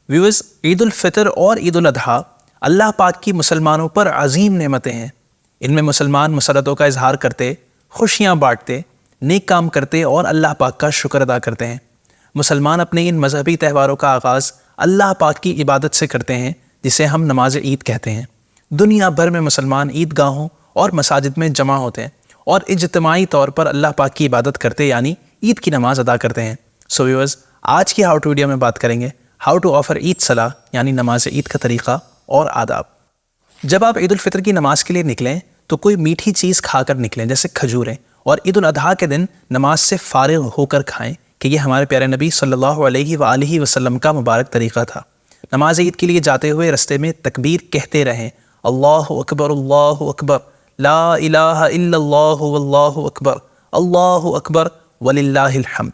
Viewers, Eid ul Fitr और ईद उल अजहा अल्लाह पाक की मुसलमानों पर अजीम नेमतें हैं। इनमें मुसलमान मसरतों का इजहार करते, खुशियाँ बांटते, नेक काम करते और अल्लाह पाक का शुक्र अदा करते हैं। मुसलमान अपने इन मजहबी त्योहारों का आगाज़ अल्लाह पाक की इबादत से करते हैं, जिसे हम नमाज ईद कहते हैं। दुनिया भर में मुसलमान ईदगाहों और मसाजिद में जमा होते हैं और इज्तिमाई तौर पर अल्लाह पाक की इबादत करते यानी ईद की नमाज अदा करते हैं। सो व्यूअर्स, आज की हाउ टू वीडियो में बात करेंगे हाउ टू ऑफर ईद सलाह यानी नमाज ईद का तरीका और आदाब। जब आप ईद उल फितर की नमाज के लिए निकलें तो कोई मीठी चीज़ खाकर निकलें, जैसे खजूरें, और ईद उल अजहा के दिन नमाज से फारिग होकर खाएं, कि ये हमारे प्यारे नबी सल्लल्लाहु अलैहि वसल्लम का मुबारक तरीका था। नमाज ईद के लिए जाते हुए रास्ते में तकबीर कहते रहें, अल्लाहु अकबर, ला इलाहा इल्लल्लाहु वल्लाहु अकबर वलिल्लाहिल हम्द।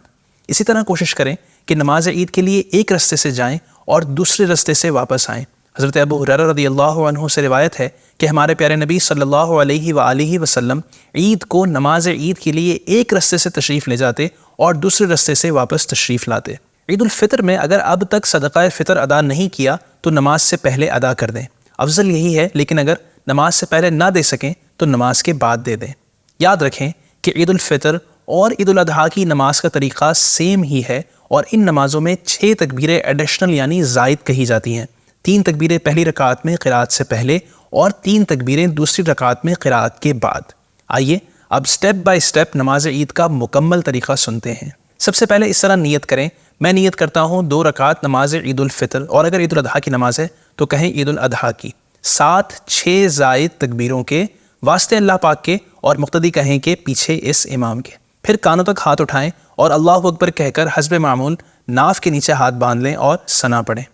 इसी तरह कोशिश करें कि नमाज ईद के लिए एक रास्ते से जाएं और दूसरे रास्ते से वापस आएं। हज़रत अबू हुरैरा रज़ियल्लाहु अन्हु से रिवायत है कि हमारे प्यारे नबी सल्लल्लाहु अलैहि वसल्लम ईद को नमाज ईद के लिए एक रास्ते से तशरीफ़ ले जाते और दूसरे रास्ते से वापस तशरीफ़ लाते। ईद उल फितर में अगर अब तक सदक़ा फ़ितर अदा नहीं किया तो नमाज से पहले अदा कर दें, अफजल यही है, लेकिन अगर नमाज से पहले ना दे सकें तो नमाज के बाद दे दें। याद रखें कि ईद उल फितर और ईद उल अजहा की नमाज का तरीक़ा सेम ही है और इन नमाज़ों में 6 तकबीरें एडिशनल यानी ज़ायद कही जाती हैं। 3 तकबीरें पहली रकात में क़िराअत से पहले और 3 तकबीरें दूसरी रकात में क़िराअत के बाद। आइए अब स्टेप बाय स्टेप नमाज ईद का मुकम्मल तरीका सुनते हैं। सबसे पहले इस तरह नियत करें, मैं नियत करता हूँ 2 रकात नमाज ईद उल फितर, और अगर ईद उल अजहा की नमाज है तो कहें ईद उल अजहा की, 6 ज़ायद तकबीरों के वास्ते अल्लाह पाक के, और मुक्तदी कहें कि पीछे इस इमाम के। फिर कानों तक हाथ उठाएं और अल्लाहु अकबर कहकर हस्बे मामूल नाफ के नीचे हाथ बांध लें और सना पढ़ें।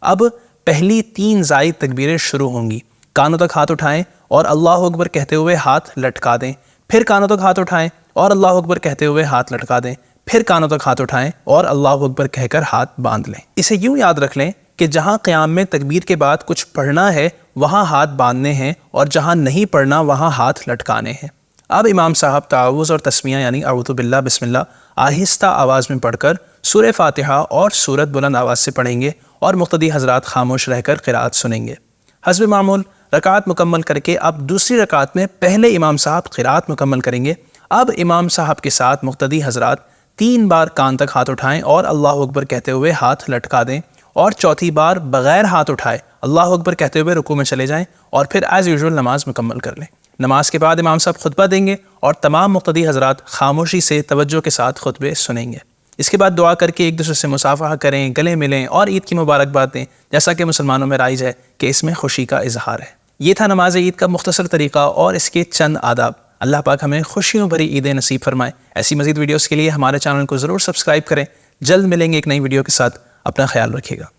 अब पहली 3 ज़ायद तकबीरें शुरू होंगी। कानों तक हाथ उठाएं और अल्लाहु अकबर कहते हुए हाथ लटका दें। फिर कानों तक हाथ उठाएं और अल्लाहु अकबर कहते हुए हाथ लटका दें। फिर कानों तक हाथ उठाएं और अल्लाहु अकबर कहकर हाथ बांध लें। इसे यूँ याद रख लें कि जहाँ क़याम में तकबीर के बाद कुछ पढ़ना है वहाँ हाथ बांधने हैं और जहाँ नहीं पढ़ना वहाँ हाथ लटकाने हैं। अब इमाम साहब तावुज़ और तस्मिया यानी अऊज़ु बिल्लाह बिस्मिल्लाह आहिस्ता आवाज़ में पढ़कर सूरह फातिहा और सूरत बुलंद आवाज़ से पढ़ेंगे और मुक्तदी हज़रात खामोश रहकर क़िराअत सुनेंगे। हस्ब मामूल रकात मुकम्मल करके अब दूसरी रकात में पहले इमाम साहब क़िराअत मुकम्मल करेंगे। अब इमाम साहब के साथ मुक्तदी हज़रात 3 बार कान तक हाथ उठाएं और अल्लाहु अकबर कहते हुए हाथ लटका दें, और चौथी बार बग़ैर हाथ उठाए अल्लाहु अकबर कहते हुए रुकू में चले जाएं और फिर एज़ यूजुअल नमाज मुकम्मल कर लें। नमाज के बाद इमाम साहब खुतबा देंगे और तमाम मुक्तदी हज़रात खामोशी से तवज्जो के साथ खुतबे सुनेंगे। इसके बाद दुआ करके एक दूसरे से मुसाफ़हा करें, गले मिलें और ईद की मुबारकबाद दें, जैसा कि मुसलमानों में राइज है कि इसमें खुशी का इजहार है। ये था नमाज ईद का मुख्तसर तरीका और इसके चंद आदाब। अल्लाह पाक हमें खुशियों भरी ईदें नसीब फरमाए। ऐसी मज़ीद वीडियोज़ के लिए हमारे चैनल को ज़रूर सब्सक्राइब करें। जल्द मिलेंगे एक नई वीडियो के साथ। अपना ख्याल रखिएगा।